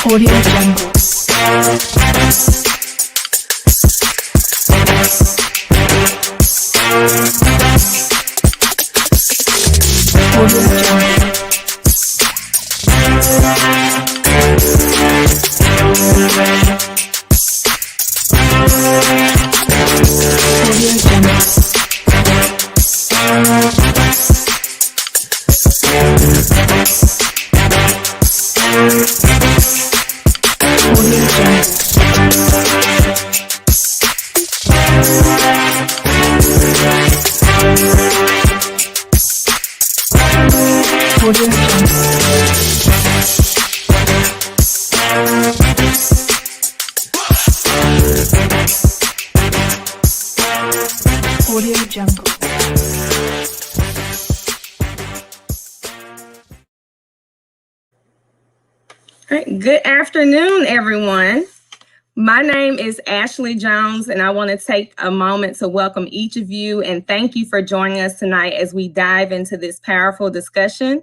Audio Jungle. Audio Jungle. Audio Jungle. Audio Jungle. All right. Good afternoon, everyone. My name is Ashley Jones, and I want to take a moment to welcome each of you and thank you for joining us tonight as we dive into this powerful discussion.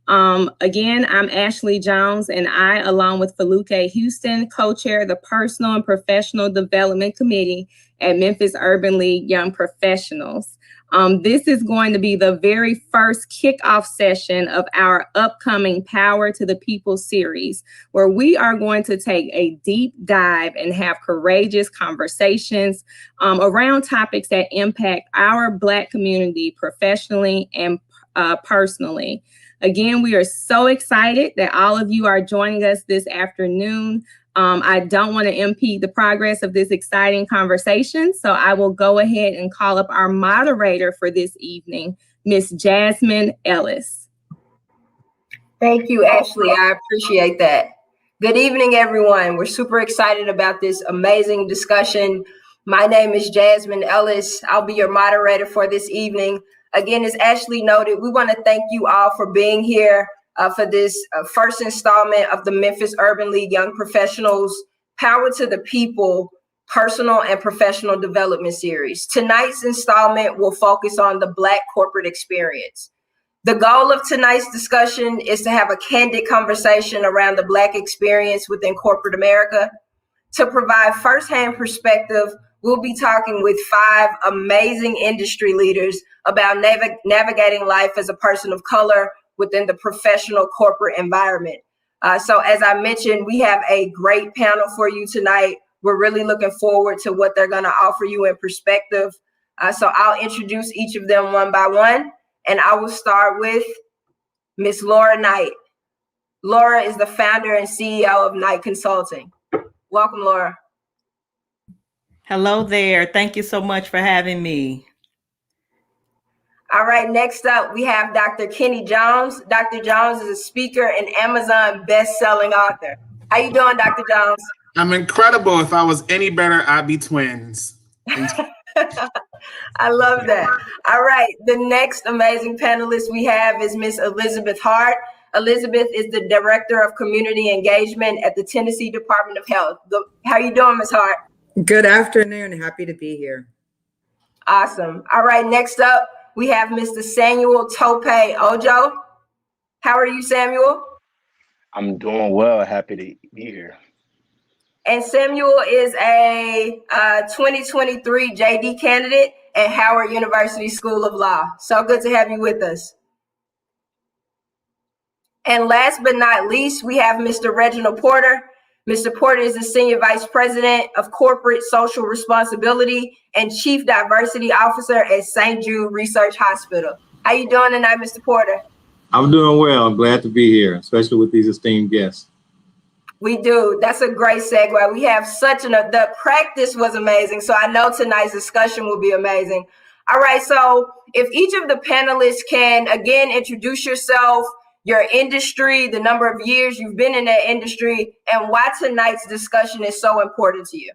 Again, I'm Ashley Jones, and I, along with Feluke Houston, co-chair the Personal and Professional Development Committee at Memphis Urban League Young Professionals. This is going to be the very first kickoff session of our upcoming Power to the People series, where we are going to take a deep dive and have courageous conversations around topics that impact our Black community professionally and personally. Again, we are so excited that all of you are joining us this afternoon. I don't want to impede the progress of this exciting conversation, so I will go ahead and call up our moderator for this evening, Miss Jasmine Ellis. Thank you, Ashley. I appreciate that. Good evening, everyone. We're super excited about this amazing discussion. My name is Jasmine Ellis. I'll be your moderator for this evening. Again, as Ashley noted, we want to thank you all for being here for this first installment of the Memphis Urban League Young Professionals Power to the People Personal and Professional Development Series. Tonight's installment will focus on the Black corporate experience. The goal of tonight's discussion is to have a candid conversation around the Black experience within corporate America. To provide firsthand perspective, we'll be talking with 5 amazing industry leaders about navigating life as a person of color within the professional corporate environment. So as I mentioned, we have a great panel for you tonight. We're really looking forward to what they're gonna offer you in perspective. So I'll introduce each of them one by one, and I will start with Ms. Laura Knight. Laura is the founder and CEO of Knight Consulting. Welcome, Laura. Hello there. Thank you so much for having me. All right, next up, we have Dr. Kenny Jones. Dr. Jones is a speaker and Amazon best-selling author. How you doing, Dr. Jones? I'm incredible. If I was any better, I'd be twins. I love that. All right, the next amazing panelist we have is Miss Elizabeth Hart. Elizabeth is the Director of Community Engagement at the Tennessee Department of Health. How you doing, Ms. Hart? Good afternoon. Happy to be here. Awesome. All right, next up, we have Mr. Samuel Tope Ojo. How are you, Samuel? I'm doing well. Happy to be here. And Samuel is a 2023 JD candidate at Howard University School of Law. So good to have you with us. And last but not least, we have Mr. Reginald Porter. Mr. Porter is the Senior Vice President of Corporate Social Responsibility and Chief Diversity Officer at St. Jude Research Hospital. How you doing tonight, Mr. Porter? I'm doing well. I'm glad to be here, especially with these esteemed guests. We do. That's a great segue. We have the practice was amazing, so I know tonight's discussion will be amazing. All right, so if each of the panelists can, again, introduce yourself, your industry, the number of years you've been in that industry, and why tonight's discussion is so important to you.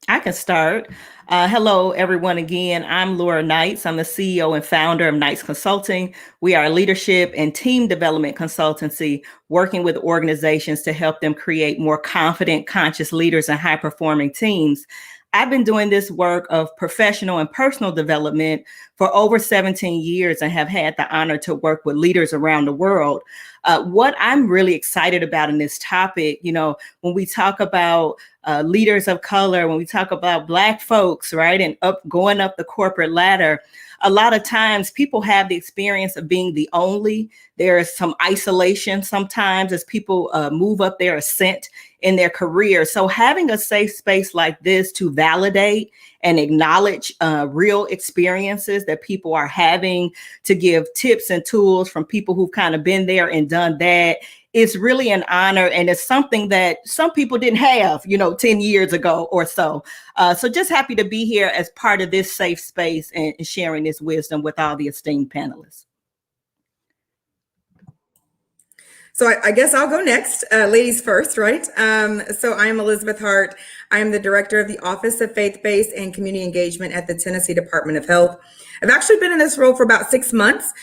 I can start. Hello, everyone. Again, I'm Laura Knights. I'm the CEO and founder of Knights Consulting. We are a leadership and team development consultancy working with organizations to help them create more confident, conscious leaders and high-performing teams. I've been doing this work of professional and personal development for over 17 years and have had the honor to work with leaders around the world. What I'm really excited about in this topic, you know, when we talk about leaders of color, when we talk about Black folks, right, and going up the corporate ladder, a lot of times people have the experience of being the only. There is some isolation sometimes as people move up their ascent in their career. So having a safe space like this to validate and acknowledge real experiences that people are having, to give tips and tools from people who've kind of been there and done that, it's really an honor, and it's something that some people didn't have, you know, 10 years ago or so. So just happy to be here as part of this safe space and sharing this wisdom with all the esteemed panelists. So I guess I'll go next, ladies first, right? So I'm Elizabeth Hart. I'm the director of the Office of Faith-Based and Community Engagement at the Tennessee Department of Health. I've actually been in this role for about 6 months.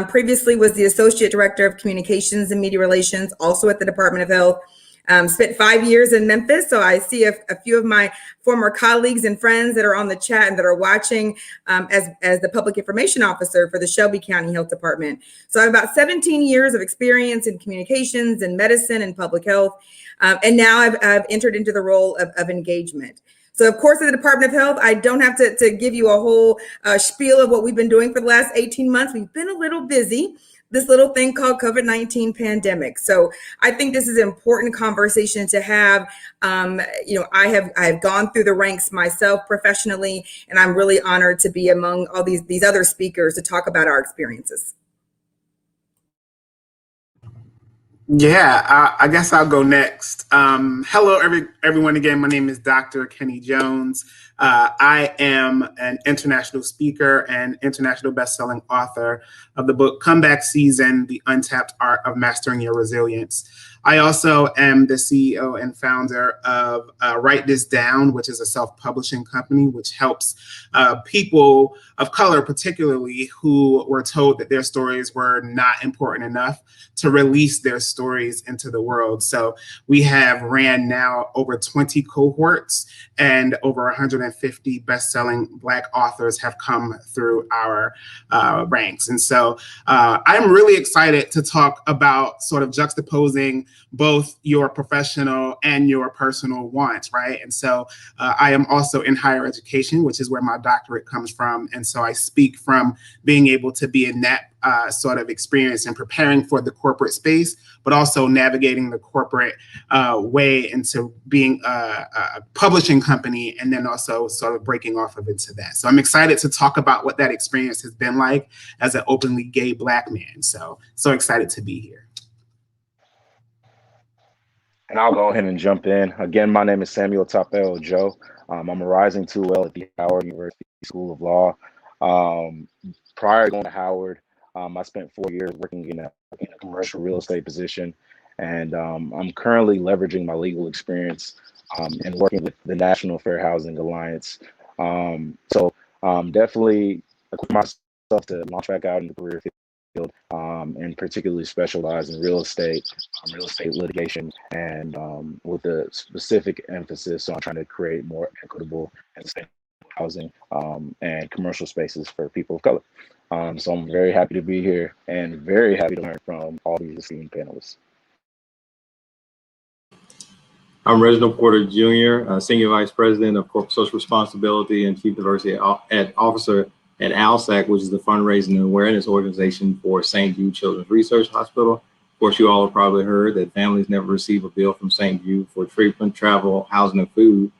Previously was the Associate Director of Communications and Media Relations, also at the Department of Health. Spent 5 years in Memphis, so I see a few of my former colleagues and friends that are on the chat and that are watching as the public information officer for the Shelby County Health Department. So I have about 17 years of experience in communications and medicine and public health, and now I've entered into the role of engagement. So of course, at the Department of Health, I don't have to give you a whole spiel of what we've been doing for the last 18 months. We've been a little busy. This little thing called COVID-19 pandemic. So I think this is an important conversation to have. You know, I have gone through the ranks myself professionally, and I'm really honored to be among all these other speakers to talk about our experiences. Yeah, I guess I'll go next. Hello, everyone again. My name is Dr. Kenny Jones. I am an international speaker and international best-selling author of the book Comeback Season: The Untapped Art of Mastering Your Resilience. I also am the CEO and founder of Write This Down, which is a self-publishing company which helps people of color, particularly who were told that their stories were not important enough, to release their stories into the world. So we have ran now over 20 cohorts, and over 150 best-selling Black authors have come through our ranks. And so I'm really excited to talk about sort of juxtaposing both your professional and your personal wants, right? And so I am also in higher education, which is where my doctorate comes from. And so I speak from being able to be in that sort of experience and preparing for the corporate space, but also navigating the corporate way into being a publishing company, and then also sort of breaking off of into that. So I'm excited to talk about what that experience has been like as an openly gay Black man. So excited to be here. And I'll go ahead and jump in. Again, my name is Samuel Tapeo Joe. I'm a rising 2L at the Howard University School of Law. Prior to going to Howard, I spent 4 years working in a commercial real estate position, and I'm currently leveraging my legal experience and working with the National Fair Housing Alliance. So definitely equip myself to launch back out in the career field, and particularly specialize in real estate litigation, and with a specific emphasis on trying to create more equitable and sustainable housing and commercial spaces for people of color. So I'm very happy to be here and very happy to learn from all these esteemed panelists. I'm Reginald Porter Jr., Senior Vice President of Corporate Social Responsibility and Chief Diversity Officer at ALSAC, which is the fundraising and awareness organization for St. Jude Children's Research Hospital. Of course, you all have probably heard that families never receive a bill from St. Jude for treatment, travel, housing, and food,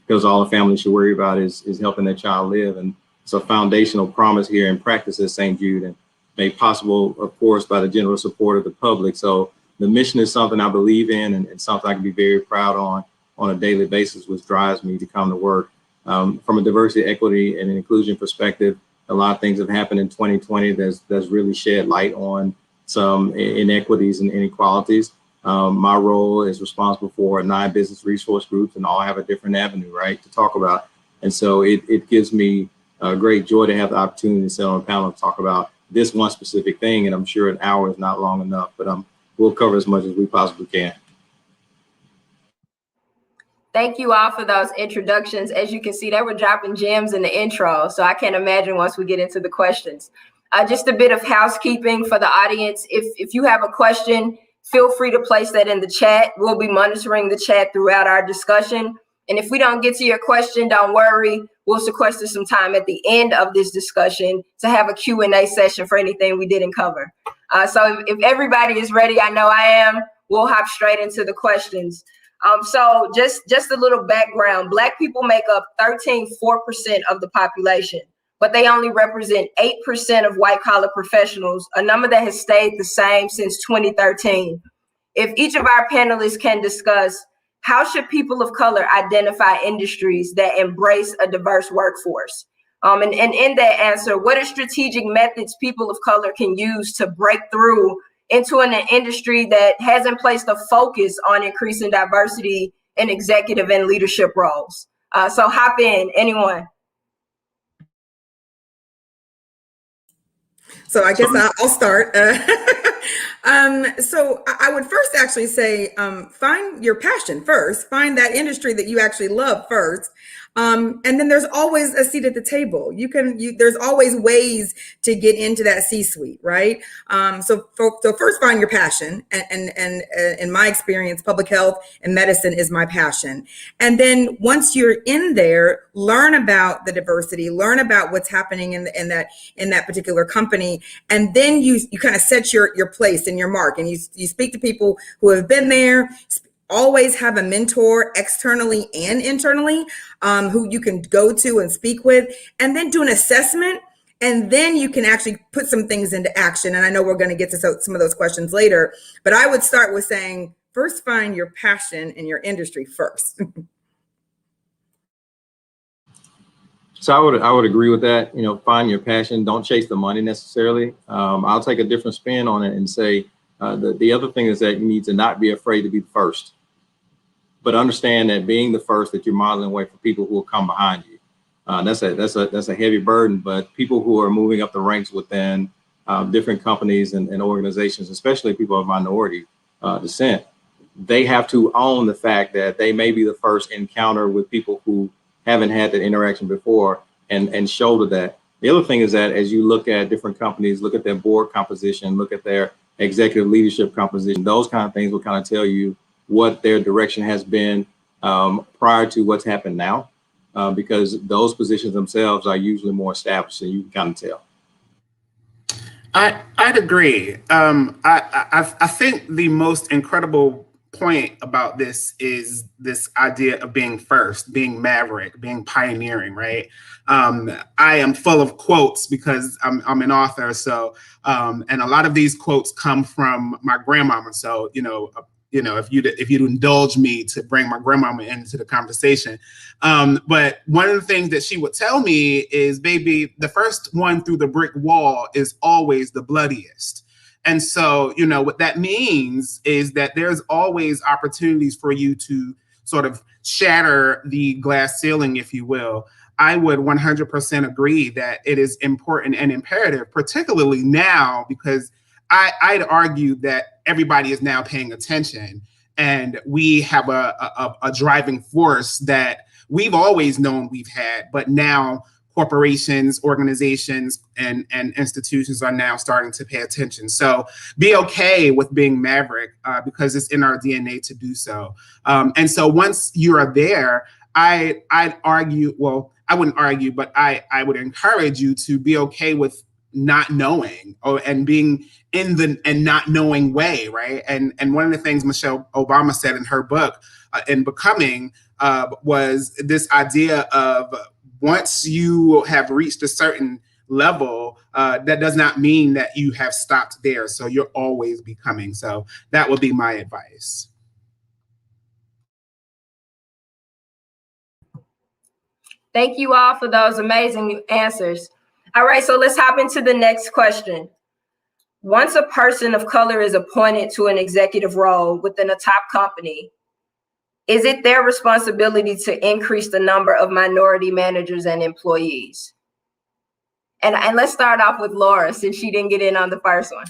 because all the family should worry about is helping their child live. And it's a foundational promise here in practice at St. Jude, and made possible, of course, by the generous support of the public. So the mission is something I believe in, and something I can be very proud on a daily basis, which drives me to come to work. From a diversity, equity, and inclusion perspective, a lot of things have happened in 2020 that's really shed light on some inequities and inequalities. My role is responsible for 9 business resource groups, and all have a different avenue, right, to talk about. And so it gives me great joy to have the opportunity to sit on a panel and talk about this one specific thing. And I'm sure an hour is not long enough, but we'll cover as much as we possibly can. Thank you all for those introductions. As you can see, they were dropping gems in the intro, so I can't imagine once we get into the questions. Just a bit of housekeeping for the audience. If you have a question, feel free to place that in the chat. We'll be monitoring the chat throughout our discussion. And if we don't get to your question, don't worry. We'll sequester some time at the end of this discussion to have a Q&A session for anything we didn't cover. So if everybody is ready, I know I am, we'll hop straight into the questions. So just a little background. Black people make up 13.4% of the population, but they only represent 8% of white collar professionals, a number that has stayed the same since 2013. If each of our panelists can discuss how should people of color identify industries that embrace a diverse workforce? And in that answer, what are strategic methods people of color can use to break through into an industry that hasn't placed a focus on increasing diversity in executive and leadership roles? So hop in, anyone. So I guess I'll start. So I would first actually say, find your passion first, find that industry that you actually love first. And then there's always a seat at the table. There's always ways to get into that C-suite, right? So first find your passion. And in my experience, public health and medicine is my passion. And then once you're in there, learn about the diversity, learn about what's happening in that particular company. And then you kind of set your place and your mark, and you speak to people who have been there. Always have a mentor externally and internally who you can go to and speak with, and then do an assessment. And then you can actually put some things into action. And I know we're going to get to some of those questions later, but I would start with saying, first find your passion in your industry first. So I would agree with that. You know, find your passion. Don't chase the money necessarily. I'll take a different spin on it and say the other thing is that you need to not be afraid to be the first, but understand that being the first, that you're modeling way for people who will come behind you. That's a heavy burden, but people who are moving up the ranks within different companies and organizations, especially people of minority descent, they have to own the fact that they may be the first encounter with people who haven't had that interaction before, and shoulder that. The other thing is that as you look at different companies, look at their board composition, look at their executive leadership composition, those kind of things will kind of tell you what their direction has been prior to what's happened now, because those positions themselves are usually more established, and you can kind of tell. I'd agree. I think the most incredible point about this is this idea of being first, being maverick, being pioneering, right? I am full of quotes because I'm an author. So, and a lot of these quotes come from my grandmama. So, if you'd indulge me to bring my grandmama into the conversation. But one of the things that she would tell me is, baby, the first one through the brick wall is always the bloodiest. And so, what that means is that there's always opportunities for you to sort of shatter the glass ceiling, if you will. I would 100% agree that it is important and imperative, particularly now, because I'd argue that everybody is now paying attention, and we have a driving force that we've always known we've had, but now corporations, organizations, and institutions are now starting to pay attention. So be okay with being maverick because it's in our DNA to do so. And so once you are there, I'd argue, well, I wouldn't argue, but I would encourage you to be okay with not knowing and being in the and not knowing way, right? And one of the things Michelle Obama said in her book, in Becoming, was this idea of once you have reached a certain level, that does not mean that you have stopped there. So you're always becoming. So that would be my advice. Thank you all for those amazing answers. All right, so let's hop into the next question. Once a person of color is appointed to an executive role within a top company, is it their responsibility to increase the number of minority managers and employees? And let's start off with Laura, since she didn't get in on the first one.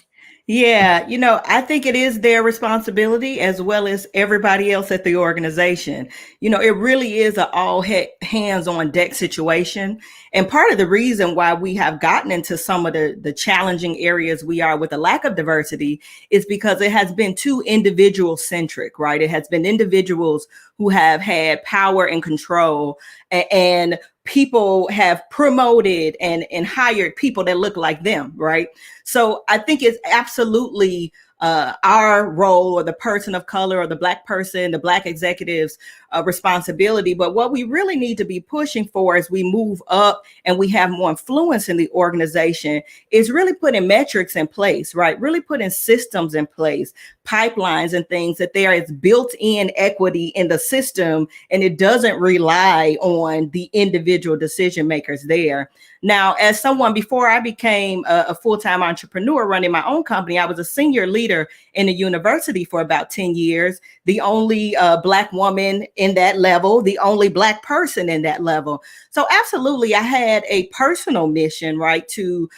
Yeah, I think it is their responsibility as well as everybody else at the organization. It really is an all hands on deck situation. And part of the reason why we have gotten into some of the challenging areas we are with the lack of diversity is because it has been too individual centric, right? It has been individuals who have had power and control, and people have promoted and hired people that look like them, right? So I think it's absolutely our role, or the person of color, or the Black person, the Black executives' responsibility. But what we really need to be pushing for as we move up and we have more influence in the organization is really putting metrics in place, right? Really putting systems in place, pipelines and things, that there is built-in equity in the system and it doesn't rely on the individual decision makers there. Now, as someone, before I became a full-time entrepreneur running my own company, I was a senior leader in a university for about 10 years, the only Black woman in that level, the only Black person in that level. So absolutely, I had a personal mission, right, to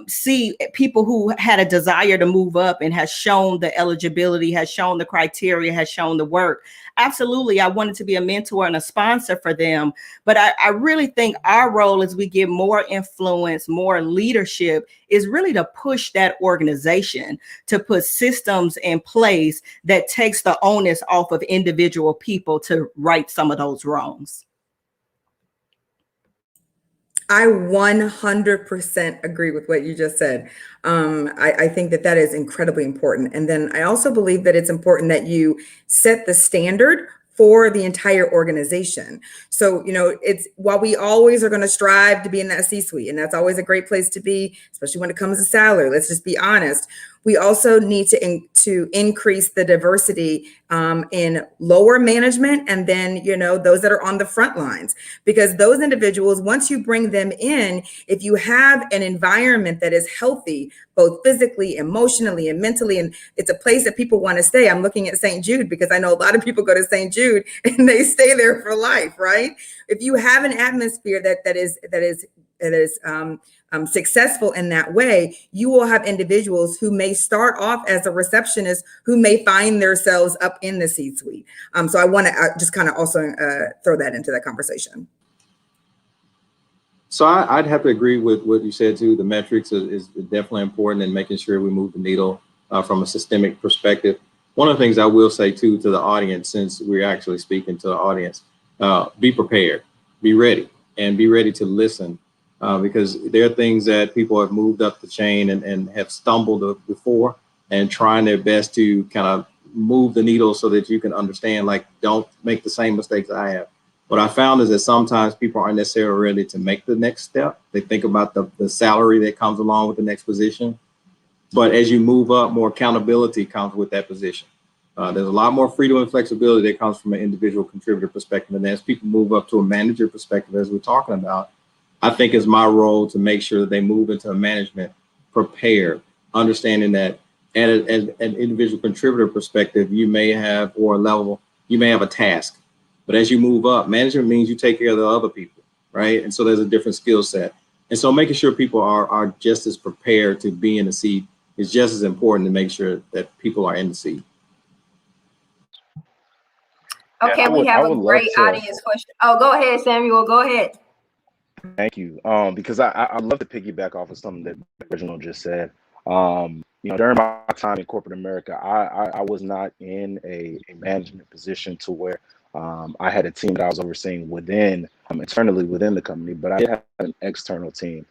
see people who had a desire to move up and has shown the eligibility, has shown the criteria, has shown the work. Absolutely, I wanted to be a mentor and a sponsor for them. But I really think our role as we get more influence, more leadership, is really to push that organization to put systems in place that takes the onus off of individual people to right some of those wrongs. I 100% agree with what you just said. I think that is incredibly important. And then I also believe that it's important that you set the standard for the entire organization. So, it's, while we always are going to strive to be in that C-suite, and that's always a great place to be, especially when it comes to salary. Let's just be honest. We also need to increase the diversity in lower management, and then, those that are on the front lines, because those individuals, once you bring them in, if you have an environment that is healthy, both physically, emotionally, and mentally, and it's a place that people want to stay. I'm looking at St. Jude because I know a lot of people go to St. Jude and they stay there for life, right? If you have an atmosphere that is successful in that way, you will have individuals who may start off as a receptionist who may find themselves up in the C-suite. So I want to just kind of also throw that into that conversation. So I'd have to agree with what you said too. The metrics is definitely important in making sure we move the needle from a systemic perspective. One of the things I will say too to the audience, since we're actually speaking to the audience, be prepared, be ready, and be ready to listen. Because there are things that people have moved up the chain and have stumbled before, and trying their best to kind of move the needle so that you can understand, like, don't make the same mistakes I have. What I found is that sometimes people aren't necessarily ready to make the next step. They think about the salary that comes along with the next position. But as you move up, more accountability comes with that position. There's a lot more freedom and flexibility that comes from an individual contributor perspective. And as people move up to a manager perspective, as we're talking about, I think it's my role to make sure that they move into a management prepared, understanding that as an individual contributor perspective, you may have, or a level, you may have a task. But as you move up, management means you take care of the other people, right? And so there's a different skill set. And so making sure people are just as prepared to be in the seat is just as important to make sure that people are in the seat. Okay, Yeah, we have a would great audience question. Oh, go ahead, Samuel, go ahead. Thank you. Because I'd love to piggyback off of something that Reginald just said. During my time in corporate America, I was not in a management position to where I had a team that I was overseeing within internally within the company, but I did have an external team.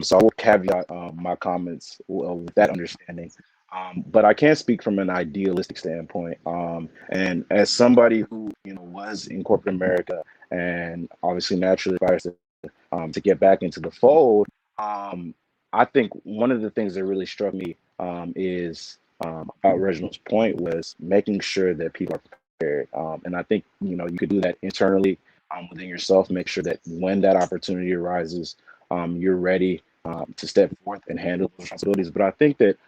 So I will caveat my comments with that understanding. But I can't speak from an idealistic standpoint. And as somebody who was in corporate America and obviously naturally aspires to get back into the fold, I think one of the things that really struck me is about Reginald's point was making sure that people are prepared. And I think you could do that internally within yourself. Make sure that when that opportunity arises, you're ready to step forth and handle those responsibilities. But I think that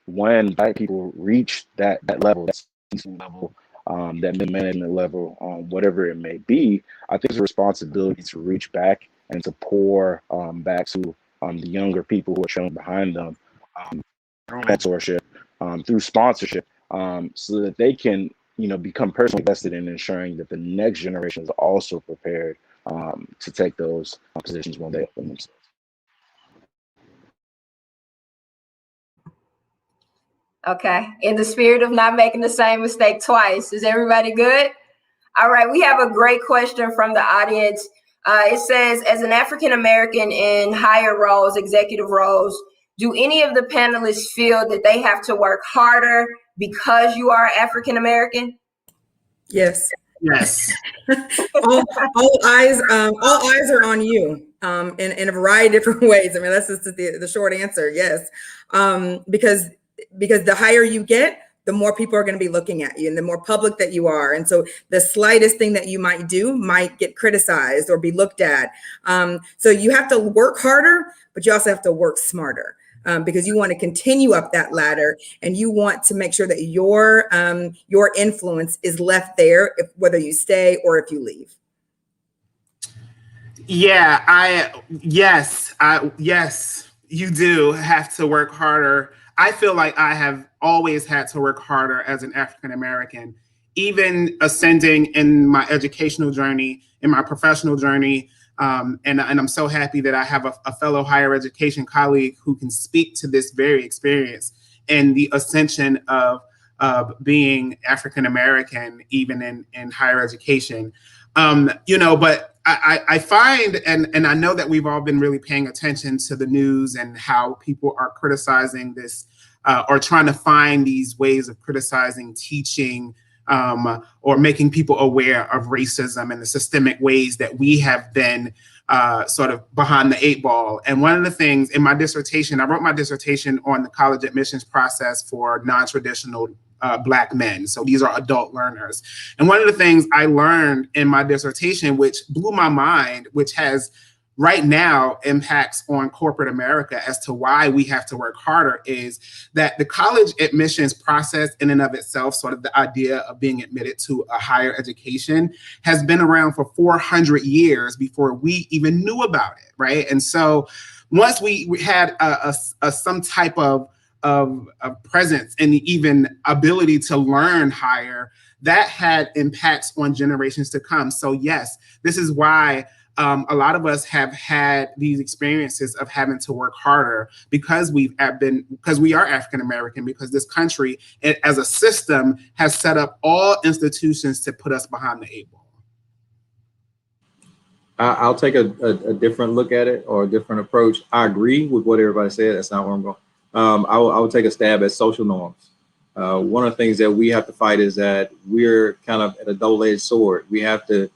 when Black people reach that level, that level, that mid-management level, whatever it may be, I think it's a responsibility to reach back and to pour back to the younger people who are trailing behind them, through mentorship, through sponsorship, so that they can, become personally invested in ensuring that the next generation is also prepared to take those positions when they open themselves. Okay. In the spirit of not making the same mistake twice, is everybody good? All right. We have a great question from the audience. It says, as an African American in higher roles, executive roles, do any of the panelists feel that they have to work harder because you are African American? Yes. Yes. all eyes are on you in a variety of different ways. I mean, that's just the short answer. Yes. Because the higher you get, the more people are going to be looking at you and the more public that you are. And so the slightest thing that you might do might get criticized or be looked at. So you have to work harder, but you also have to work smarter. Because you want to continue up that ladder, and you want to make sure that your influence is left there, whether you stay or if you leave. Yeah, yes, you do have to work harder. I feel like I have always had to work harder as an African American, even ascending in my educational journey, in my professional journey. And I'm so happy that I have a fellow higher education colleague who can speak to this very experience and the ascension of being African American, even in higher education. But I find, and I know that we've all been really paying attention to the news and how people are criticizing this or trying to find these ways of criticizing teaching, or making people aware of racism and the systemic ways that we have been sort of behind the 8 ball. And one of the things in my dissertation, I wrote my dissertation on the college admissions process for non-traditional Black men. So these are adult learners. And one of the things I learned in my dissertation, which blew my mind, which has right now impacts on corporate America as to why we have to work harder, is that the college admissions process in and of itself, sort of the idea of being admitted to a higher education, has been around for 400 years before we even knew about it, right? And so once we had some type of presence and even ability to learn higher, that had impacts on generations to come. So yes, this is why a lot of us have had these experiences of having to work harder because we are African American, because this country as a system has set up all institutions to put us behind the 8 ball. I'll take a different look at it, or a different approach. I agree with what everybody said. That's not where I'm going. I will take a stab at social norms. One of the things that we have to fight is that we're kind of at a double-edged sword. We have to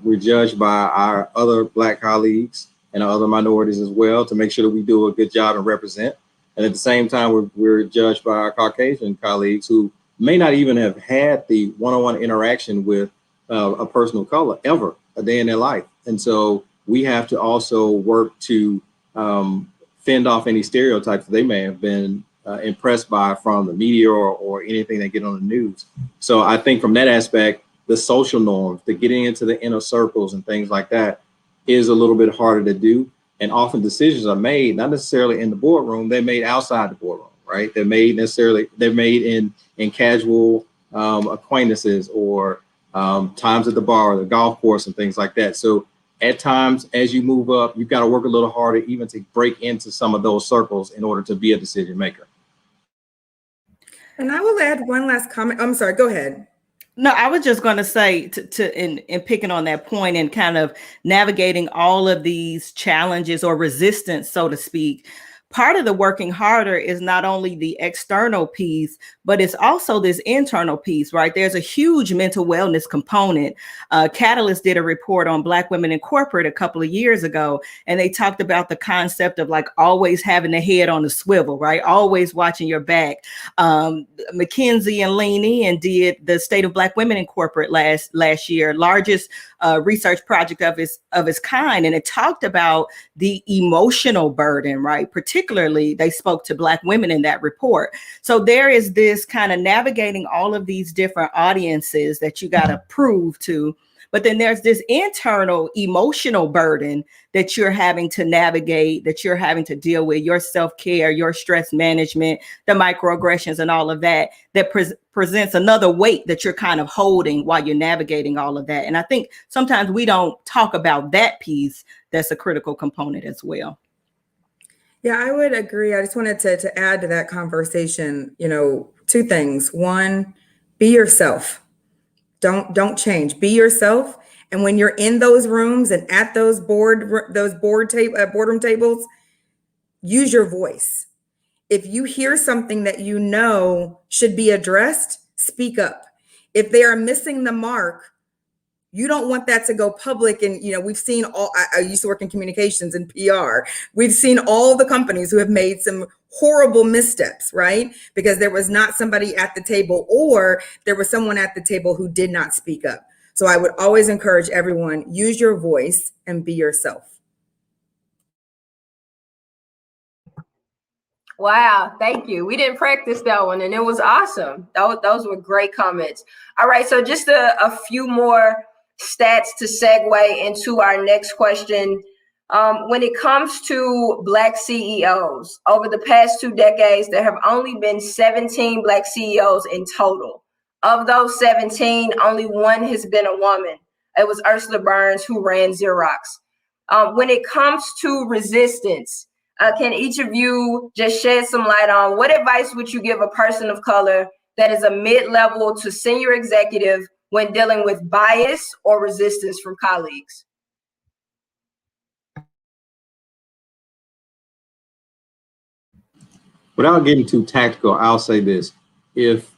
we're judged by our other Black colleagues and other minorities as well to make sure that we do a good job and represent. And at the same time, we're judged by our Caucasian colleagues who may not even have had the one-on-one interaction with a person of color ever a day in their life. And so we have to also work to fend off any stereotypes that they may have been impressed by from the media or anything they get on the news. So I think from that aspect, the social norms, the getting into the inner circles and things like that is a little bit harder to do. And often decisions are made, not necessarily in the boardroom, they're made outside the boardroom, right? They're made in casual acquaintances or times at the bar or the golf course and things like that. So at times, as you move up, you've got to work a little harder even to break into some of those circles in order to be a decision maker. And I will add one last comment. I'm sorry, go ahead. No, I was just going to say in picking on that point and kind of navigating all of these challenges or resistance, so to speak. Part of the working harder is not only the external piece, but it's also this internal piece, right? There's a huge mental wellness component. Catalyst did a report on Black women in corporate a couple of years ago, and they talked about the concept of like always having the head on the swivel, right? Always watching your back. McKinsey and Lean In did the State of Black Women in Corporate last year, largest research project of its kind, and it talked about the emotional burden, right? Particularly particularly they spoke to Black women in that report. So there is this kind of navigating all of these different audiences that you got to prove to. But then there's this internal emotional burden that you're having to navigate, that you're having to deal with, your self-care, your stress management, the microaggressions and all of that, that presents another weight that you're kind of holding while you're navigating all of that. And I think sometimes we don't talk about that piece that's a critical component as well. Yeah, I would agree. I just wanted to add to that conversation, two things. One, be yourself. Don't change. Be yourself. And when you're in those rooms and at those boardroom tables, use your voice. If you hear something that you know should be addressed, speak up. If they are missing the mark, you don't want that to go public. And, we've seen I used to work in communications and PR. We've seen all the companies who have made some horrible missteps, right? Because there was not somebody at the table, or there was someone at the table who did not speak up. So I would always encourage everyone, use your voice and be yourself. Wow, thank you. We didn't practice that one, and it was awesome. Those were great comments. All right, so just a few more stats to segue into our next question. When it comes to Black CEOs, over the past 2 decades, there have only been 17 Black CEOs in total. Of those 17, only one has been a woman. It was Ursula Burns, who ran Xerox. When it comes to resistance, can each of you just shed some light on what advice would you give a person of color that is a mid-level to senior executive when dealing with bias or resistance from colleagues? Without getting too tactical, I'll say this. If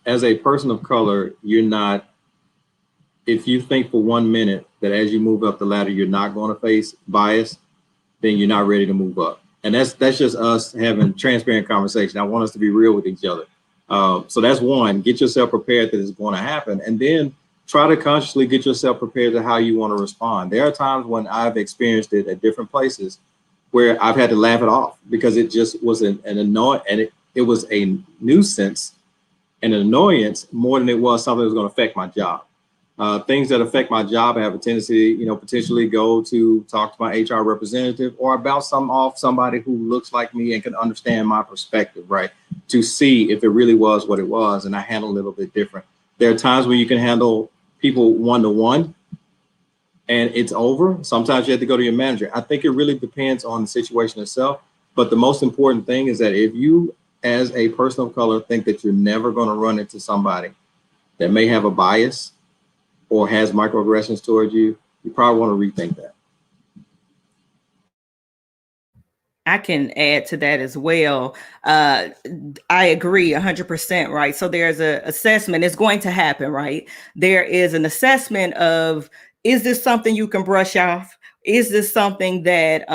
as a person of color, if you think for 1 minute that as you move up the ladder, you're not going to face bias, then you're not ready to move up. And that's just us having transparent conversation. I want us to be real with each other. So that's one, get yourself prepared that it's going to happen. And then try to consciously get yourself prepared to how you want to respond. There are times when I've experienced it at different places where I've had to laugh it off because it just was an annoyance, and it was a nuisance and an annoyance more than it was something that was going to affect my job. Things that affect my job, I have a tendency, potentially go to talk to my HR representative or bounce something off somebody who looks like me and can understand my perspective, right? To see if it really was what it was, and I handle it a little bit different. There are times when you can handle people one-to-one and it's over. Sometimes you have to go to your manager. I think it really depends on the situation itself. But the most important thing is that if you, as a person of color, think that you're never going to run into somebody that may have a bias or has microaggressions towards you, you probably want to rethink that. I can add to that as well. I agree 100%, right? So there's an assessment. It's going to happen, right? There is an assessment of, is this something you can brush off? Is this something that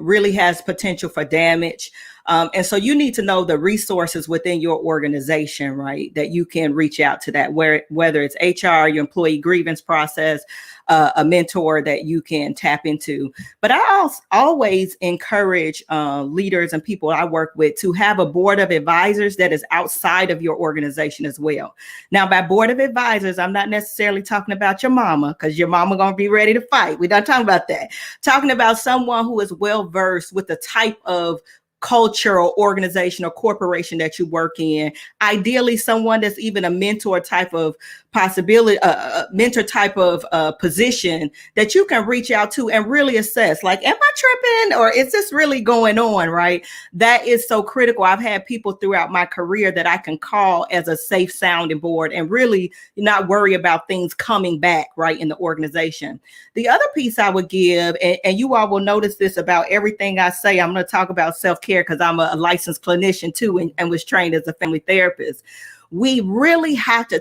really has potential for damage? And so you need to know the resources within your organization, right? That you can reach out to that, whether it's HR, your employee grievance process, a mentor that you can tap into. But I always encourage leaders and people I work with to have a board of advisors that is outside of your organization as well. Now, by board of advisors, I'm not necessarily talking about your mama, because your mama gonna be ready to fight. We're not talking about that. Talking about someone who is well versed with the type of culture or organization or corporation that you work in. Ideally, someone that's even a mentor type of possibility, mentor type of position that you can reach out to and really assess, like, am I tripping or is this really going on, right? That is so critical. I've had people throughout my career that I can call as a safe sounding board and really not worry about things coming back, right, in the organization. The other piece I would give, and you all will notice this about everything I say, I'm going to talk about self-care because I'm a licensed clinician too and was trained as a family therapist. We really have to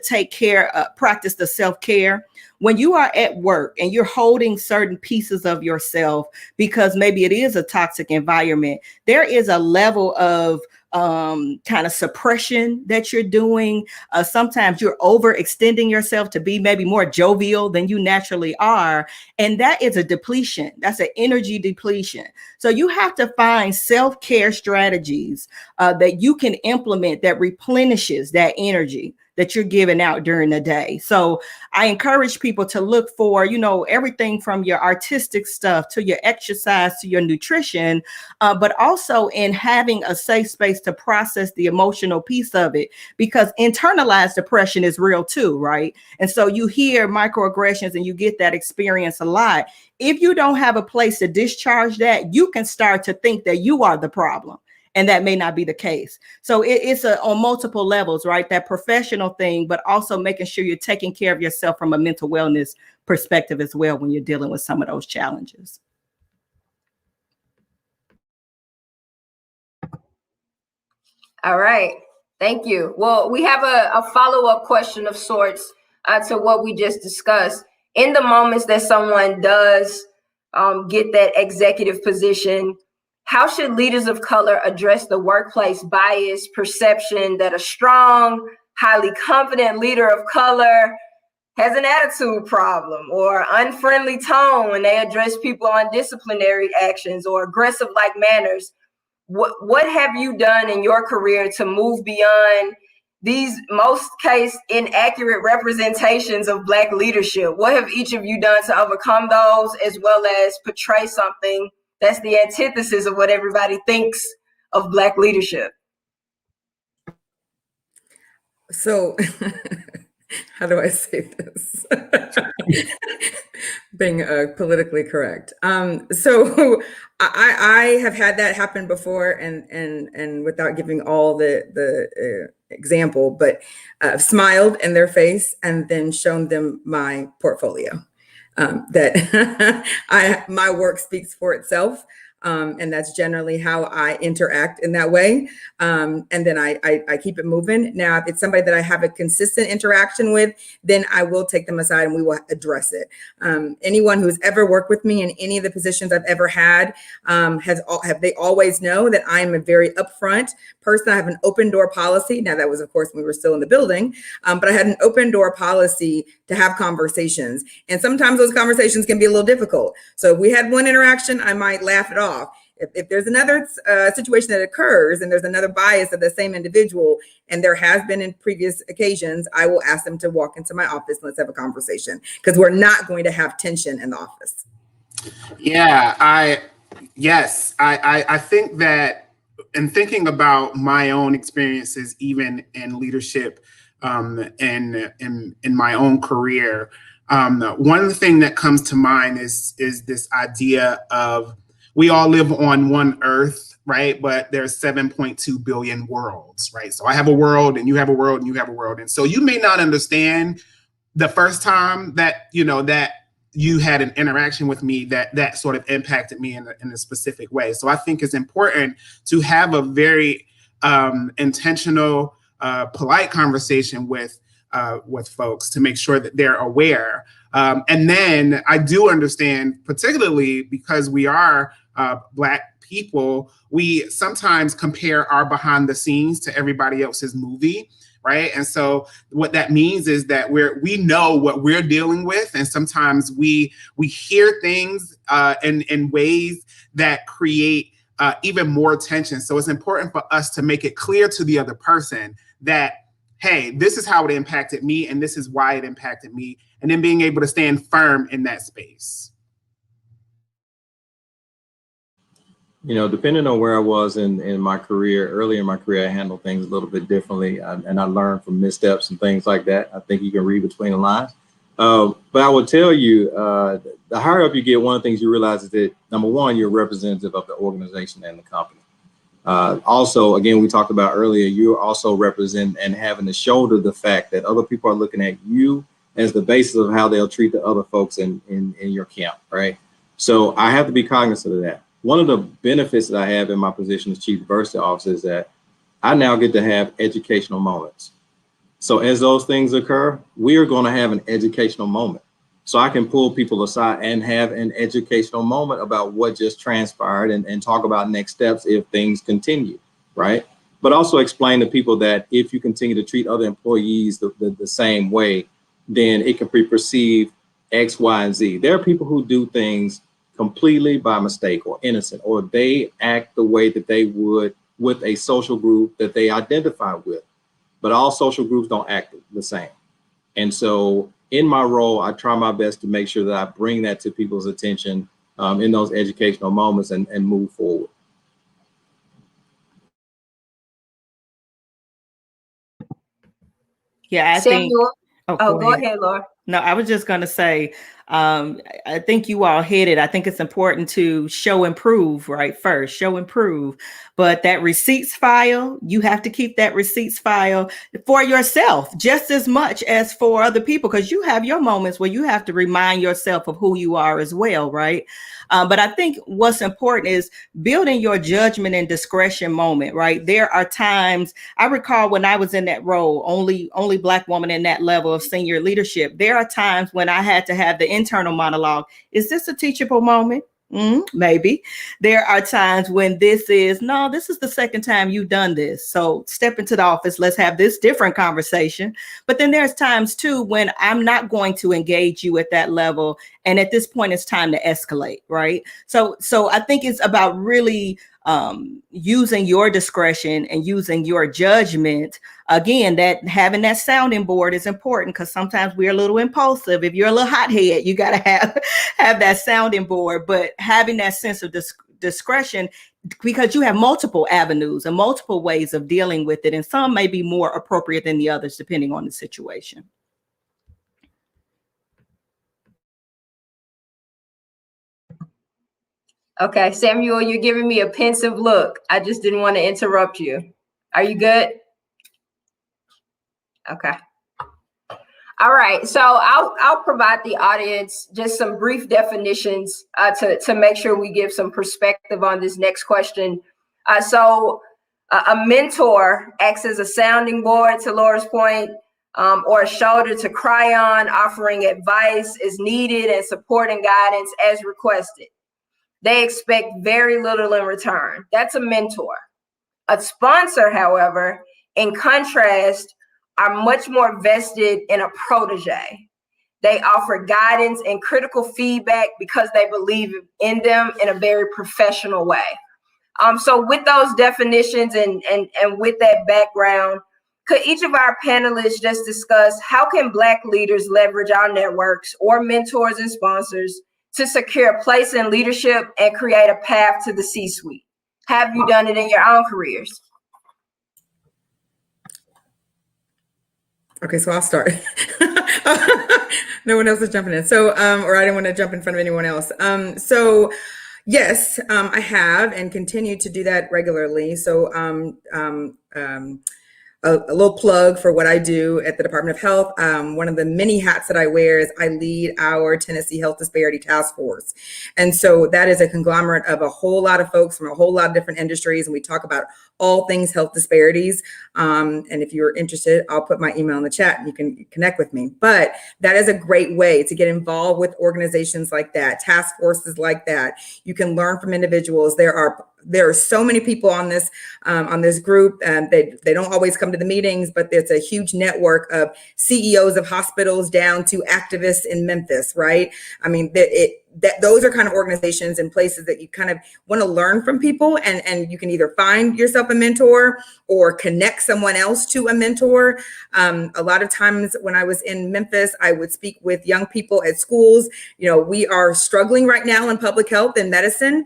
practice the self-care when you are at work and you're holding certain pieces of yourself because maybe it is a toxic environment. There is a level of kind of suppression that you're doing. Sometimes you're overextending yourself to be maybe more jovial than you naturally are. And that is a depletion. That's an energy depletion. So you have to find self-care strategies that you can implement that replenishes that energy that you're giving out during the day. So I encourage people to look for, everything from your artistic stuff to your exercise to your nutrition, but also in having a safe space to process the emotional piece of it, because internalized depression is real too, right? And so you hear microaggressions and you get that experience a lot. If you don't have a place to discharge that, you can start to think that you are the problem. And that may not be the case. So it's on multiple levels, right? That professional thing, but also making sure you're taking care of yourself from a mental wellness perspective as well when you're dealing with some of those challenges. All right. Thank you. Well, we have a follow-up question of sorts to what we just discussed. In the moments that someone does get that executive position, how should leaders of color address the workplace bias perception that a strong, highly confident leader of color has an attitude problem or unfriendly tone when they address people on disciplinary actions or aggressive-like manners? What have you done in your career to move beyond these most case inaccurate representations of Black leadership? What have each of you done to overcome those, as well as portray something that's the antithesis of what everybody thinks of Black leadership? So how do I say this? Being politically correct. So I have had that happen before, and without giving all the example, but smiled in their face and then shown them my portfolio. That my work speaks for itself. And that's generally how I interact in that way. And then I keep it moving. Now, if it's somebody that I have a consistent interaction with, then I will take them aside and we will address it. Anyone who's ever worked with me in any of the positions I've ever had, they always know that I'm a very upfront person. I have an open door policy. Now, that was, of course, when we were still in the building, but I had an open door policy to have conversations. And sometimes those conversations can be a little difficult. So if we had one interaction, I might laugh it off. If there's another situation that occurs and there's another bias of the same individual, and there has been in previous occasions, I will ask them to walk into my office and let's have a conversation, because we're not going to have tension in the office. Yeah, I think that in thinking about my own experiences, even in leadership, in my own career, one thing that comes to mind is this idea of we all live on one earth, right? But there's 7.2 billion worlds, right? So I have a world and you have a world and you have a world. And so you may not understand the first time that, that you had an interaction with me that sort of impacted me in a specific way. So I think it's important to have a very intentional, polite conversation with folks to make sure that they're aware. And then I do understand, particularly because we are Black people, we sometimes compare our behind the scenes to everybody else's movie, right? And so what that means is that we know what we're dealing with, and sometimes we hear things in ways that create even more tension. So it's important for us to make it clear to the other person that, hey, this is how it impacted me, and this is why it impacted me, and then being able to stand firm in that space. Depending on where I was in my career, early in my career, I handled things a little bit differently, and I learned from missteps and things like that. I think you can read between the lines. But I will tell you, the higher up you get, one of the things you realize is that, number one, you're a representative of the organization and the company. Also, again, we talked about earlier, you also represent and having to shoulder the fact that other people are looking at you as the basis of how they'll treat the other folks in your camp, right? So I have to be cognizant of that. One of the benefits that I have in my position as Chief Diversity Officer is that I now get to have educational moments. So as those things occur, we are going to have an educational moment. So I can pull people aside and have an educational moment about what just transpired and talk about next steps if things continue, right? but also explain to people that if you continue to treat other employees the same way, then it can be perceived X, Y, and Z. There are people who do things completely by mistake or innocent, or they act the way that they would with a social group that they identify with. But all social groups don't act the same. And so in my role, I try my best to make sure that I bring that to people's attention in those educational moments and move forward. Yeah, I think. Samuel. Oh, Go ahead, Laura. No, I was just going to say, I think you all hit it. I think it's important to show improve, right? First, show improve. But that receipts file, you have to keep that receipts file for yourself just as much as for other people, because you have your moments where you have to remind yourself of who you are as well, right? But I think what's important is building your judgment and discretion moment, right? There are times, I recall when I was in that role, only Black woman in that level of senior leadership, there are times when I had to have the internal monologue. Is this a teachable moment? Maybe. There are times when this is the second time you've done this. So step into the office. Let's have this different conversation. But then there's times too when I'm not going to engage you at that level. And at this point, it's time to escalate, right? So I think it's about really using your discretion and using your judgment. Again, that having that sounding board is important, because sometimes we're a little impulsive. If you're a little hothead, you got to have that sounding board, but having that sense of discretion, because you have multiple avenues and multiple ways of dealing with it. And some may be more appropriate than the others, depending on the situation. Okay, Samuel, you're giving me a pensive look. I just didn't want to interrupt you. Are you good? Okay. All right, so I'll provide the audience just some brief definitions to make sure we give some perspective on this next question. So a mentor acts as a sounding board, to Laura's point, or a shoulder to cry on, offering advice as needed and supporting guidance as requested. They expect very little in return. That's a mentor. A sponsor, however, in contrast, are much more vested in a protege. They offer guidance and critical feedback because they believe in them in a very professional way. So with those definitions and with that background, could each of our panelists just discuss how can Black leaders leverage our networks or mentors and sponsors to secure a place in leadership and create a path to the C-suite? Have you done it in your own careers? Okay, so I'll start. No one else is jumping in. So, or I didn't want to jump in front of anyone else. So yes, I have and continue to do that regularly. So a little plug for what I do at the Department of Health. One of the many hats that I wear is I lead our Tennessee Health Disparity Task Force. And so that is a conglomerate of a whole lot of folks from a whole lot of different industries. And we talk about all things health disparities. And if you're interested, I'll put my email in the chat and you can connect with me. But that is a great way to get involved with organizations like that, task forces like that. You can learn from individuals. There are so many people on this group, and they don't always come to the meetings, but there's a huge network of CEOs of hospitals down to activists in Memphis, right? I mean, those are kind of organizations and places that you kind of want to learn from people, and you can either find yourself a mentor or connect someone else to a mentor. A lot of times when I was in Memphis, I would speak with young people at schools. You know, we are struggling right now in public health and medicine,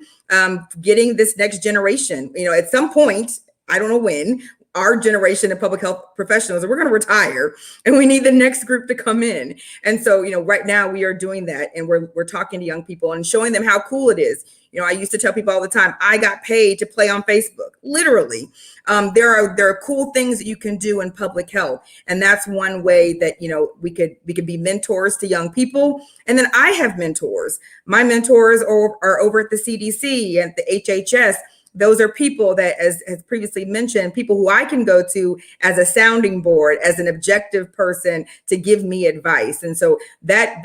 getting this next generation. You know, at some point, I don't know when, our generation of public health professionals, we're going to retire, and we need the next group to come in. And so, you know, right now we are doing that, and we're talking to young people and showing them how cool it is. You know, I used to tell people all the time, I got paid to play on Facebook, literally. There are cool things that you can do in public health. And that's one way that, you know, we could be mentors to young people. And then I have mentors. My mentors are over at the CDC and the HHS. Those are people that, as previously mentioned, people who I can go to as a sounding board, as an objective person to give me advice. And so that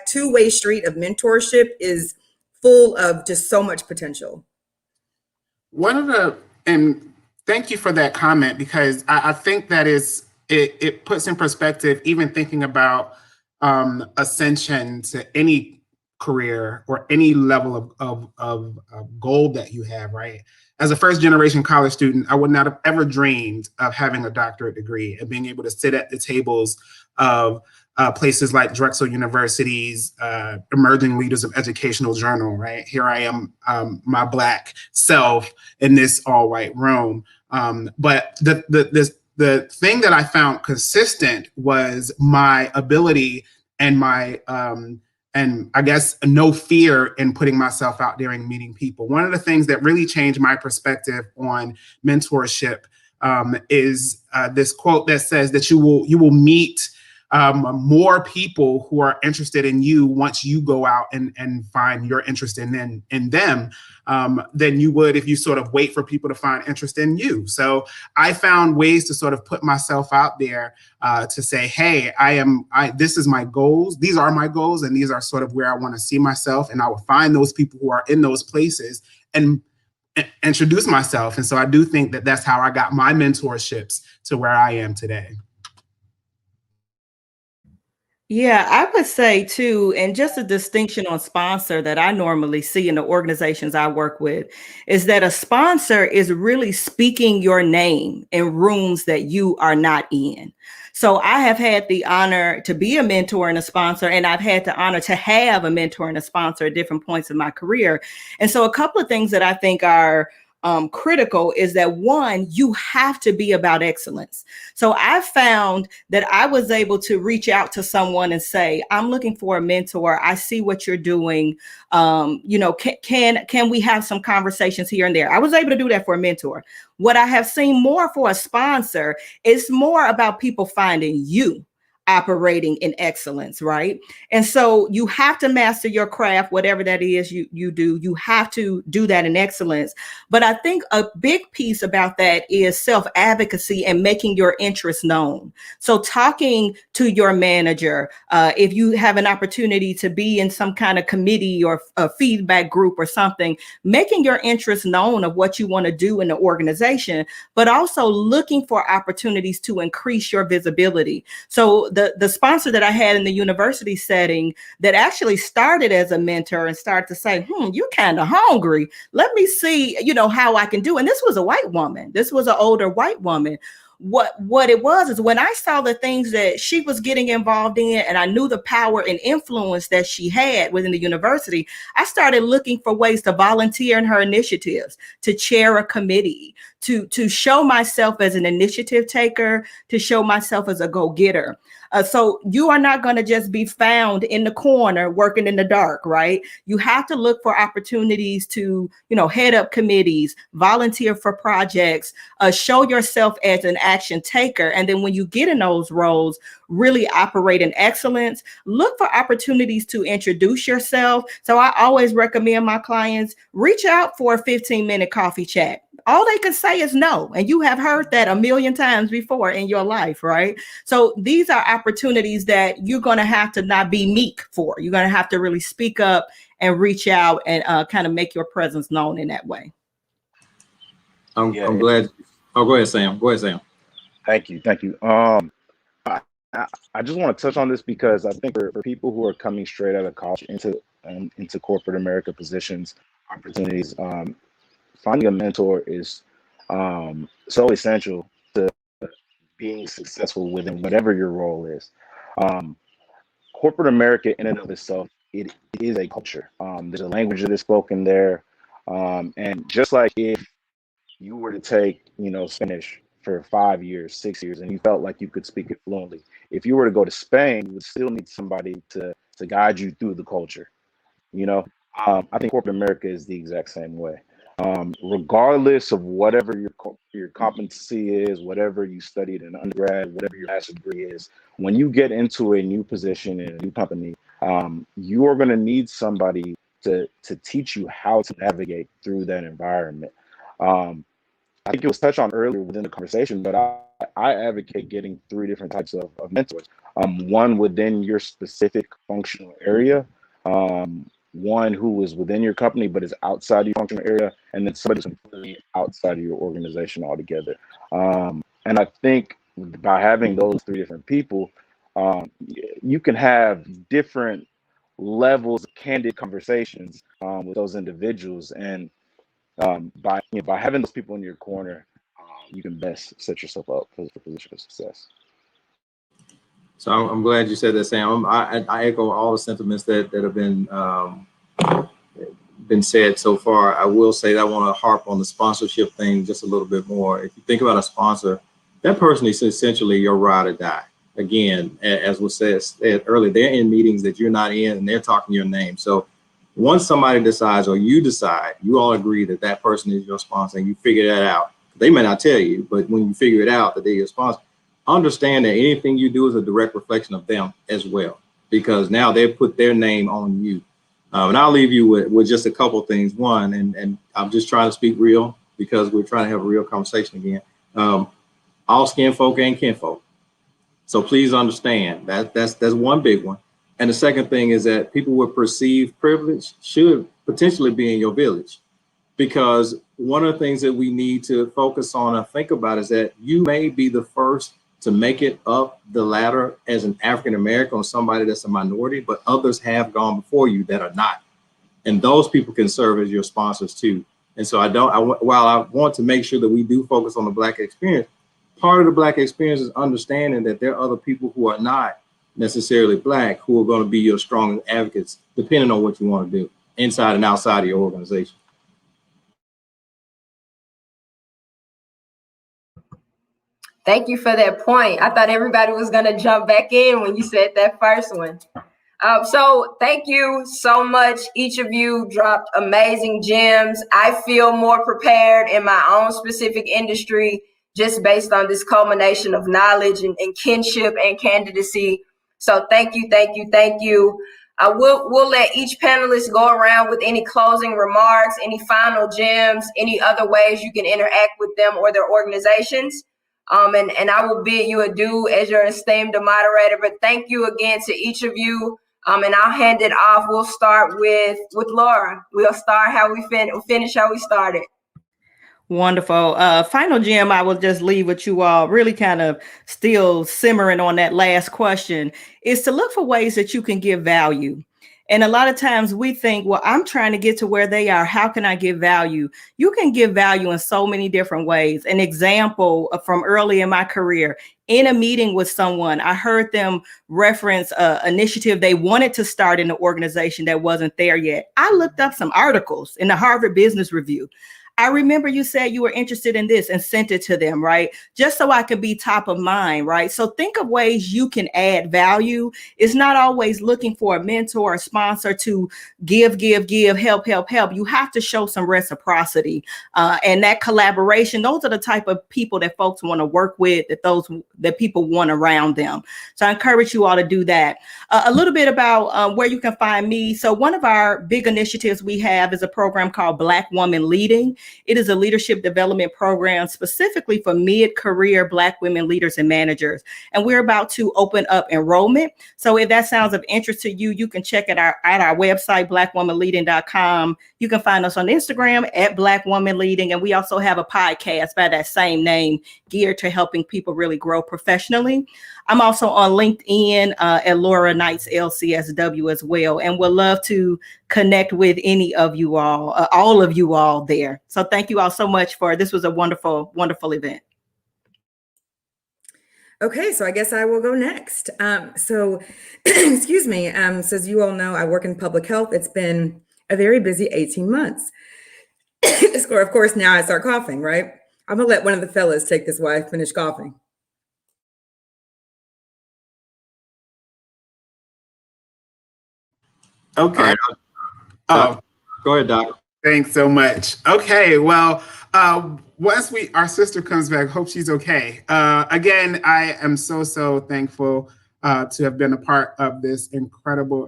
two-way street of mentorship is full of just so much potential. One of the, and Thank you for that comment, because I think that it puts in perspective, even thinking about ascension to any career or any level of goal that you have, right? As a first generation college student, I would not have ever dreamed of having a doctorate degree and being able to sit at the tables of places like Drexel University's Emerging Leaders of Educational Journal, right? Here I am, my Black self in this all white room. But the thing that I found consistent was my ability and my and I guess no fear in putting myself out there and meeting people. One of the things that really changed my perspective on mentorship is this quote that says that you will meet more people who are interested in you once you go out and find your interest in them than you would if you sort of wait for people to find interest in you. So I found ways to sort of put myself out there to say, hey, this is my goals. These are my goals, and these are sort of where I want to see myself. And I will find those people who are in those places and introduce myself. And so I do think that that's how I got my mentorships to where I am today. Yeah, I would say too, and just a distinction on sponsor that I normally see in the organizations I work with is that a sponsor is really speaking your name in rooms that you are not in. So I have had the honor to be a mentor and a sponsor, and I've had the honor to have a mentor and a sponsor at different points in my career. And so a couple of things that I think are critical is that, one, you have to be about excellence. So I found that I was able to reach out to someone and say, I'm looking for a mentor. I see what you're doing. Can we have some conversations here and there? I was able to do that for a mentor. What I have seen more for a sponsor is more about people finding you operating in excellence, right? And so you have to master your craft, whatever that is you do. You have to do that in excellence. But I think a big piece about that is self-advocacy and making your interests known. So talking to your manager, if you have an opportunity to be in some kind of committee or a feedback group or something, making your interests known of what you want to do in the organization, but also looking for opportunities to increase your visibility. So the sponsor that I had in the university setting that actually started as a mentor and started to say, you're kind of hungry. Let me see, how I can do. And this was a white woman. This was an older white woman. What it was is when I saw the things that she was getting involved in, and I knew the power and influence that she had within the university, I started looking for ways to volunteer in her initiatives, to chair a committee, to show myself as an initiative taker, to show myself as a go-getter. So you are not going to just be found in the corner working in the dark, right? You have to look for opportunities to, head up committees, volunteer for projects, show yourself as an action taker. And then when you get in those roles, really operate in excellence. Look for opportunities to introduce yourself. So I always recommend my clients reach out for a 15-minute coffee chat. All they can say is no. And you have heard that a million times before in your life, right? So these are opportunities that you're going to have to not be meek for. You're going to have to really speak up and reach out and kind of make your presence known in that way. I'm glad. Oh, go ahead, Sam. Thank you. I just want to touch on this because I think for people who are coming straight out of college into corporate America positions, opportunities, finding a mentor is so essential to being successful within whatever your role is. Corporate America in and of itself, it is a culture. There's a language that is spoken there. And just like if you were to take, Spanish for 5 years, 6 years, and you felt like you could speak it fluently, if you were to go to Spain, you would still need somebody to guide you through the culture. I think corporate America is the exact same way. Regardless of whatever your competency is, whatever you studied in undergrad, whatever your master's degree is, when you get into a new position in a new company, you are going to need somebody to teach you how to navigate through that environment. I think it was touched on earlier within the conversation, but I advocate getting 3 different types of mentors. One within your specific functional area, one who is within your company but is outside your functional area, and then somebody who's completely outside of your organization altogether. And I think by having those three different people, you can have different levels of candid conversations with those individuals, and by having those people in your corner, you can best set yourself up for the position of success. So I'm glad you said that, Sam. I echo all the sentiments that have been said so far. I will say that I want to harp on the sponsorship thing just a little bit more. If you think about a sponsor, that person is essentially your ride or die. Again, as was said earlier, they're in meetings that you're not in, and they're talking your name. So once somebody decides, or you decide, you all agree that that person is your sponsor, and you figure that out. They may not tell you, but when you figure it out that they're your sponsor, understand that anything you do is a direct reflection of them as well, because now they've put their name on you. And I'll leave you with just a couple of things. One, and I'm just trying to speak real because we're trying to have a real conversation again. All skin folk ain't kinfolk. So please understand that that's one big one. And the second thing is that people with perceived privilege should potentially be in your village, because one of the things that we need to focus on and think about is that you may be the first to make it up the ladder as an African-American or somebody that's a minority, but others have gone before you that are not. And those people can serve as your sponsors too. And so while I want to make sure that we do focus on the Black experience, part of the Black experience is understanding that there are other people who are not necessarily Black who are going to be your strong advocates, depending on what you want to do inside and outside of your organization. Thank you for that point. I thought everybody was going to jump back in when you said that first one. So thank you so much. Each of you dropped amazing gems. I feel more prepared in my own specific industry just based on this culmination of knowledge and kinship and candidacy. So thank you, thank you, thank you. We'll let each panelist go around with any closing remarks, any final gems, any other ways you can interact with them or their organizations. And I will bid you adieu as your esteemed moderator, but thank you again to each of you. And I'll hand it off. We'll start with Laura. We'll start how we finish how we started. Wonderful. Final gem I will just leave with you all, really kind of still simmering on that last question, is to look for ways that you can give value. And a lot of times we think, well, I'm trying to get to where they are. How can I give value? You can give value in so many different ways. An example from early in my career, in a meeting with someone, I heard them reference an initiative they wanted to start in the organization that wasn't there yet. I looked up some articles in the Harvard Business Review. I remember you said you were interested in this and sent it to them, right? Just so I could be top of mind, right? So think of ways you can add value. It's not always looking for a mentor or sponsor to give, help. You have to show some reciprocity and that collaboration. Those are the type of people that folks want to work with, that people want around them. So I encourage you all to do that. A little bit about where you can find me. So one of our big initiatives we have is a program called Black Woman Leading. It is a leadership development program specifically for mid-career Black women leaders and managers. And we're about to open up enrollment. So if that sounds of interest to you, you can check it out at our website, blackwomanleading.com. You can find us on Instagram at Black Woman Leading. And we also have a podcast by that same name geared to helping people really grow professionally. I'm also on LinkedIn at Laura Knights LCSW as well, and would love to connect with any of you all of you all there. So thank you all so much this was a wonderful, wonderful event. Okay, so I guess I will go next. Excuse me. So as you all know, I work in public health. It's been a very busy 18 months. Of course, now I start coughing, right? I'm gonna let one of the fellas take this while I finish coughing. Okay. Right. Go ahead, Doc. Thanks so much. Okay, well, once our sister comes back, hope she's okay. Again, I am so thankful to have been a part of this incredible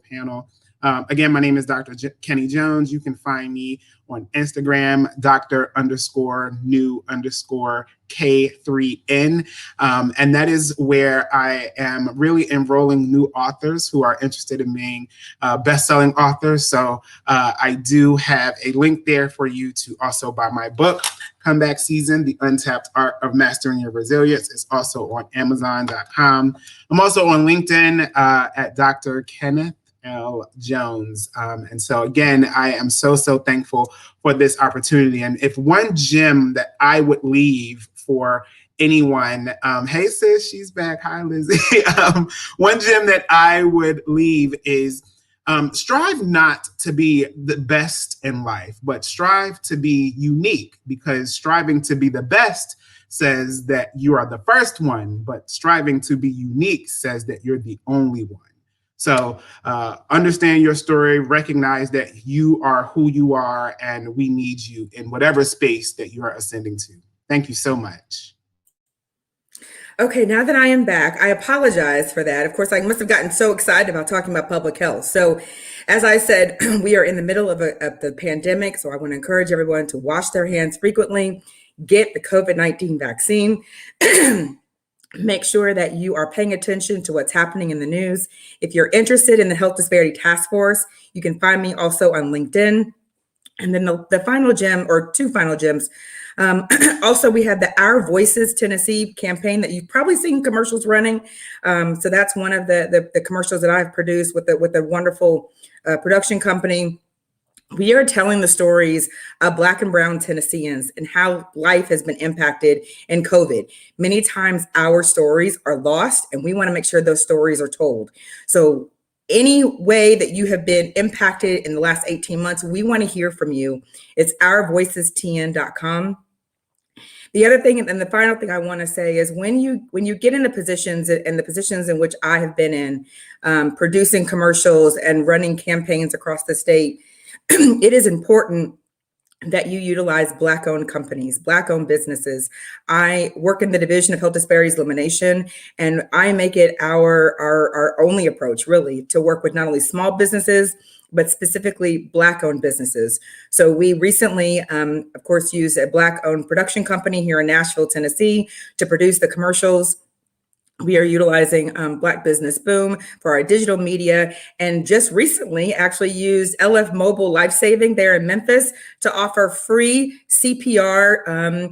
panel. Again, my name is Dr. Kenny Jones. You can find me on Instagram, Dr_new_K3N. And that is where I am really enrolling new authors who are interested in being best-selling authors. So I do have a link there for you to also buy my book, Comeback Season, The Untapped Art of Mastering Your Resilience. It's also on Amazon.com. I'm also on LinkedIn at Dr. Kenneth L. Jones. And so again, I am so thankful for this opportunity. And if one gem that I would leave for anyone, hey sis, she's back. Hi, Lizzie. One gem that I would leave is strive not to be the best in life, but strive to be unique, because striving to be the best says that you are the first one, but striving to be unique says that you're the only one. So understand your story, recognize that you are who you are, and we need you in whatever space that you are ascending to. Thank you so much. Okay, now that I am back, I apologize for that. Of course, I must have gotten so excited about talking about public health. So as I said, we are in the middle of the pandemic, so I want to encourage everyone to wash their hands frequently, get the COVID-19 vaccine. Make sure that you are paying attention to what's happening in the news. If you're interested in the Health Disparity Task Force, you can find me also on LinkedIn. And then the final gem, or two final gems. Also, we have the Our Voices Tennessee campaign that you've probably seen commercials running. So that's one of the commercials that I've produced with a wonderful production company. We are telling the stories of Black and Brown Tennesseans and how life has been impacted in COVID. Many times our stories are lost, and we want to make sure those stories are told. So any way that you have been impacted in the last 18 months, we want to hear from you. It's ourvoicestn.com. The other thing, and the final thing I want to say is when you get into positions, and the positions in which I have been in, producing commercials and running campaigns across the state, it is important that you utilize Black-owned companies, Black-owned businesses. I work in the Division of Health Disparities Elimination, and I make it our only approach, really, to work with not only small businesses, but specifically Black-owned businesses. So we recently, of course, used a Black-owned production company here in Nashville, Tennessee, to produce the commercials. We are utilizing Black Business Boom for our digital media, and just recently actually used LF Mobile Life Saving there in Memphis to offer free CPR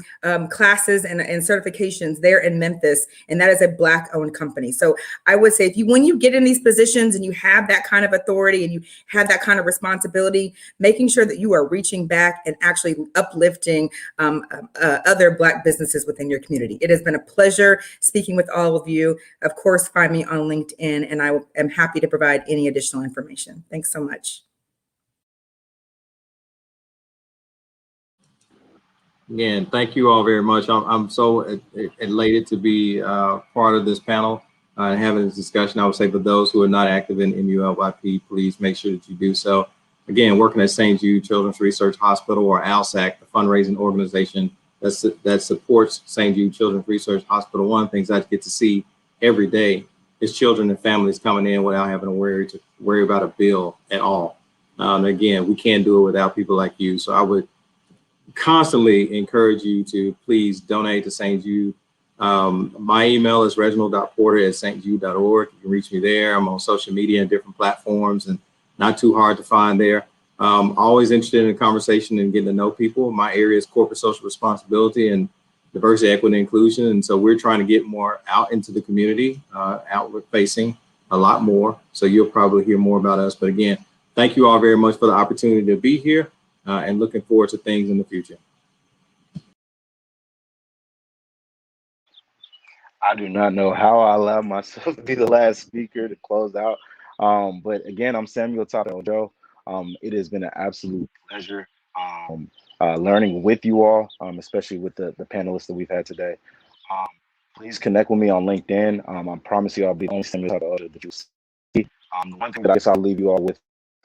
classes and certifications there in Memphis, and that is a Black-owned company. So I would say when you get in these positions and you have that kind of authority and you have that kind of responsibility, making sure that you are reaching back and actually uplifting other Black businesses within your community. It has been a pleasure speaking with all of you. Of course, find me on LinkedIn, and I am happy to provide any additional information. Thanks so much. Again, thank you all very much. I'm so elated to be part of this panel and having this discussion. I would say for those who are not active in MULYP, please make sure that you do so. Again, working at St. Jude Children's Research Hospital, or ALSAC, the fundraising organization that supports St. Jude Children's Research Hospital. One of the things I get to see every day is children and families coming in without having to worry about a bill at all. Again, we can't do it without people like you. So I would constantly encourage you to please donate to St. Jude. My email is reginald.porter@stjude.org. You can reach me there. I'm on social media and different platforms, and not too hard to find there. Always interested in a conversation and getting to know people. My area is corporate social responsibility and diversity, equity, and inclusion. And so we're trying to get more out into the community, outward facing a lot more. So you'll probably hear more about us. But again, thank you all very much for the opportunity to be here, and looking forward to things in the future. I do not know how I allowed myself to be the last speaker to close out. But again, I'm Samuel Tapel Joe. It has been an absolute pleasure learning with you all, especially with the panelists that we've had today. Please connect with me on LinkedIn. I promise you I'll be the only Samuel Tapel that you see. The one thing that I guess I'll leave you all with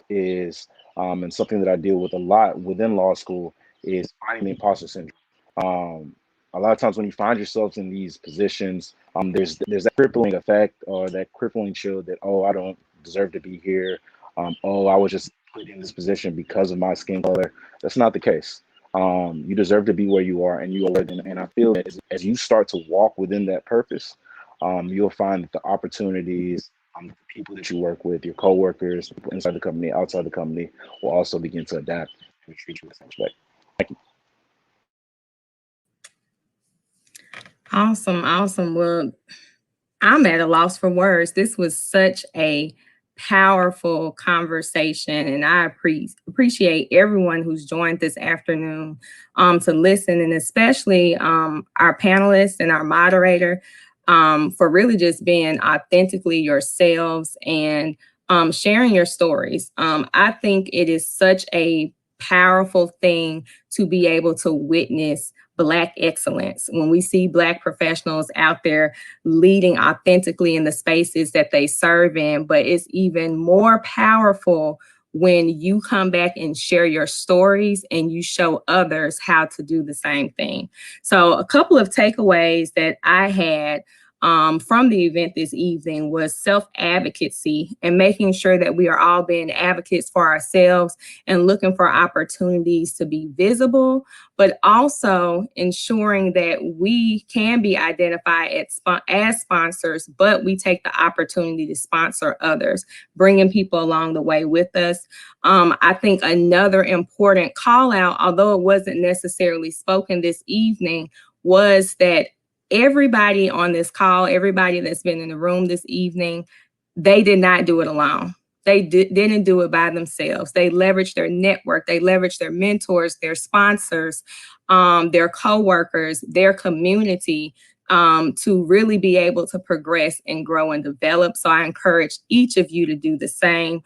is, and something that I deal with a lot within law school, is finding the imposter syndrome. A lot of times when you find yourselves in these positions, there's that crippling effect, or that crippling chill that, oh, I don't deserve to be here. oh, I was just put in this position because of my skin color. That's not the case. You deserve to be where you are, and you are. And I feel that as you start to walk within that purpose, you'll find that the opportunities, the people that you work with, your coworkers, people inside the company, outside the company, will also begin to adapt and treat you with respect. Thank you. Awesome, awesome. Well, I'm at a loss for words. This was such a powerful conversation, and I appreciate everyone who's joined this afternoon to listen, and especially our panelists and our moderator for really just being authentically yourselves and sharing your stories. I think it is such a powerful thing to be able to witness Black excellence. When we see Black professionals out there leading authentically in the spaces that they serve in, but it's even more powerful when you come back and share your stories and you show others how to do the same thing. So a couple of takeaways that I had from the event this evening was self-advocacy and making sure that we are all being advocates for ourselves and looking for opportunities to be visible, but also ensuring that we can be identified as sponsors, but we take the opportunity to sponsor others, bringing people along the way with us. I think another important call out, although it wasn't necessarily spoken this evening, was that everybody on this call, everybody that's been in the room this evening, they did not do it alone. They didn't do it by themselves. They leveraged their network. They leveraged their mentors, their sponsors, their coworkers, their community to really be able to progress and grow and develop. So I encourage each of you to do the same.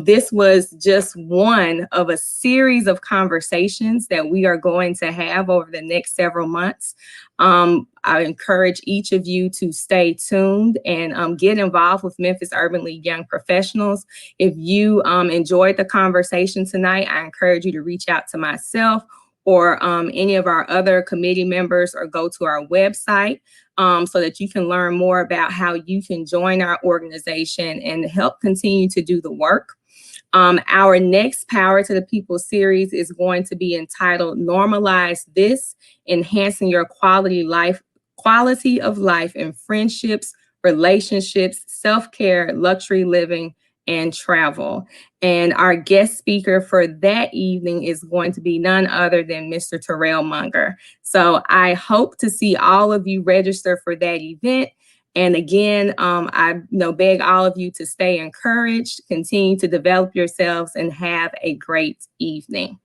This was just one of a series of conversations that we are going to have over the next several months. I encourage each of you to stay tuned and get involved with Memphis Urban League Young Professionals. If you enjoyed the conversation tonight, I encourage you to reach out to myself or any of our other committee members, or go to our website so that you can learn more about how you can join our organization and help continue to do the work. Our next Power to the People series is going to be entitled Normalize This, Enhancing Your Quality of Life in Friendships, Relationships, Self-Care, Luxury Living, and Travel. And our guest speaker for that evening is going to be none other than Mr. Terrell Munger. So I hope to see all of you register for that event. And again, I beg all of you to stay encouraged, continue to develop yourselves, and have a great evening.